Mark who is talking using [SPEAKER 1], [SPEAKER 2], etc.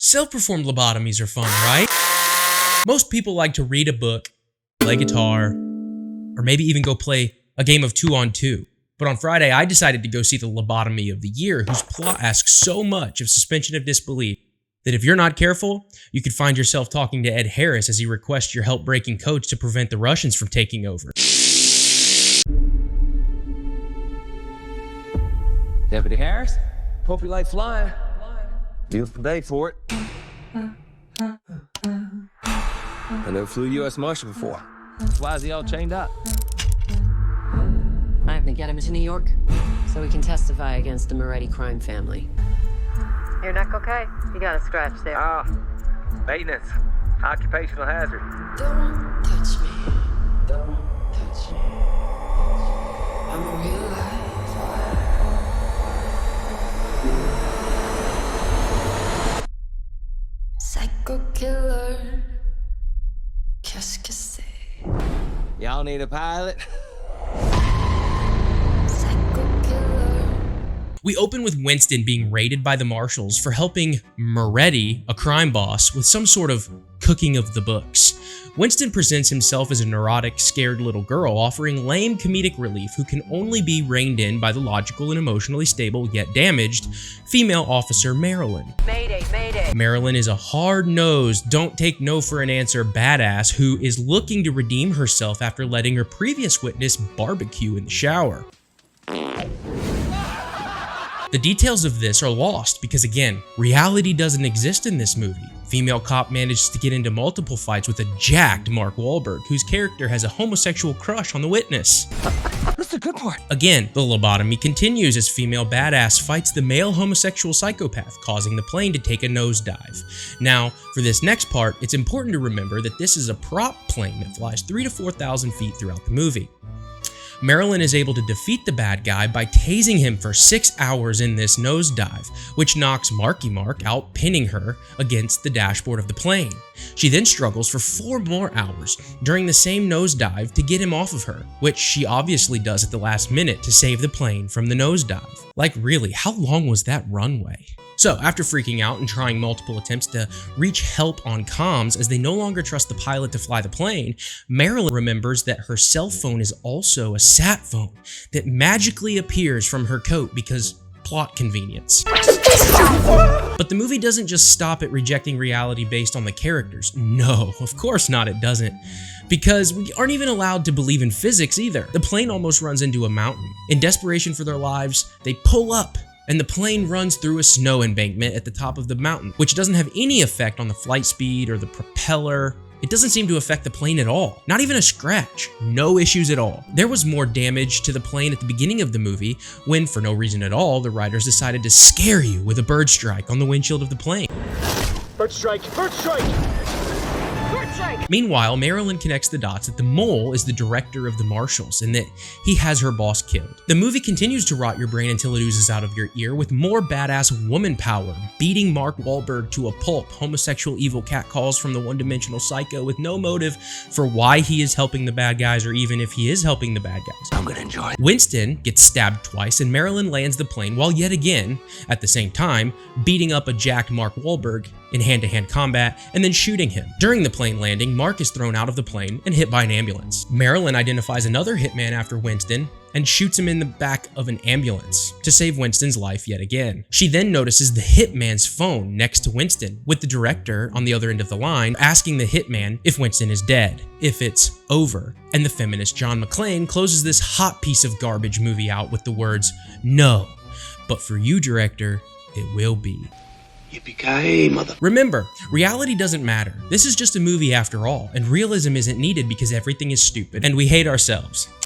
[SPEAKER 1] Self-performed lobotomies are fun, right? Most people like to read a book, play guitar, or maybe even go play a game of 2-on-2. But on Friday, I decided to go see the lobotomy of the year, whose plot asks so much of suspension of disbelief that if you're not careful, you could find yourself talking to Ed Harris as he requests your help breaking codes to prevent the Russians from taking over.
[SPEAKER 2] Deputy Harris, hope you like flying. Beautiful day for it. I never flew U.S. Marshal before. Why is he all chained up?
[SPEAKER 3] I have to get him to New York so he can testify against the Moretti crime family. Your neck okay? You got a scratch there.
[SPEAKER 2] Maintenance. Occupational hazard.
[SPEAKER 3] Don't touch me. Don't touch me. I'm a real life. Psycho killer. Qu'est-ce que c'est?
[SPEAKER 2] Y'all need a pilot?
[SPEAKER 3] Psycho killer.
[SPEAKER 1] We open with Winston being raided by the marshals for helping Moretti, a crime boss, with some sort of cooking of the books. Winston presents himself as a neurotic, scared little girl, offering lame comedic relief who can only be reined in by the logical and emotionally stable yet damaged female officer Marilyn.
[SPEAKER 3] Mayday, mayday.
[SPEAKER 1] Marilyn is a hard-nosed, don't take no for an answer badass who is looking to redeem herself after letting her previous witness barbecue in the shower. The details of this are lost because, again, reality doesn't exist in this movie. Female cop manages to get into multiple fights with a jacked Mark Wahlberg, whose character has a homosexual crush on the witness.
[SPEAKER 2] That's the good part.
[SPEAKER 1] Again, the lobotomy continues as female badass fights the male homosexual psychopath, causing the plane to take a nosedive. Now, for this next part, it's important to remember that this is a prop plane that flies 3,000 to 4,000 feet throughout the movie. Marilyn is able to defeat the bad guy by tasing him for 6 hours in this nosedive, which knocks Marky Mark out, pinning her against the dashboard of the plane. She then struggles for 4 more hours during the same nosedive to get him off of her, which she obviously does at the last minute to save the plane from the nosedive. Like really, how long was that runway? So, after freaking out and trying multiple attempts to reach help on comms as they no longer trust the pilot to fly the plane, Marilyn remembers that her cell phone is also a sat phone that magically appears from her coat because plot convenience. But the movie doesn't just stop at rejecting reality based on the characters. No, of course not, it doesn't. Because we aren't even allowed to believe in physics either. The plane almost runs into a mountain. In desperation for their lives, they pull up, and the plane runs through a snow embankment at the top of the mountain, which doesn't have any effect on the flight speed or the propeller. It doesn't seem to affect the plane at all. Not even a scratch. No issues at all. There was more damage to the plane at the beginning of the movie when, for no reason at all, the writers decided to scare you with a bird strike on the windshield of the plane.
[SPEAKER 4] Bird strike! Bird strike!
[SPEAKER 1] Meanwhile, Marilyn connects the dots that the mole is the director of the marshals and that he has her boss killed. The movie continues to rot your brain until it oozes out of your ear with more badass woman power, beating Mark Wahlberg to a pulp, homosexual evil catcalls from the one-dimensional psycho with no motive for why he is helping the bad guys or even if he is helping the bad guys.
[SPEAKER 2] I'm gonna enjoy it.
[SPEAKER 1] Winston gets stabbed twice and Marilyn lands the plane while yet again, at the same time, beating up a jacked Mark Wahlberg in hand-to-hand combat and then shooting him. During the plane landing, Mark is thrown out of the plane and hit by an ambulance. Marilyn identifies another hitman after Winston and shoots him in the back of an ambulance to save Winston's life yet again. She then notices the hitman's phone next to Winston, with the director on the other end of the line asking the hitman if Winston is dead, if it's over. And the feminist John McClane closes this hot piece of garbage movie out with the words, "No, but for you, director, it will be."
[SPEAKER 4] Yippee-ki-yay, mother.
[SPEAKER 1] Remember, reality doesn't matter. This is just a movie after all, and realism isn't needed because everything is stupid and we hate ourselves.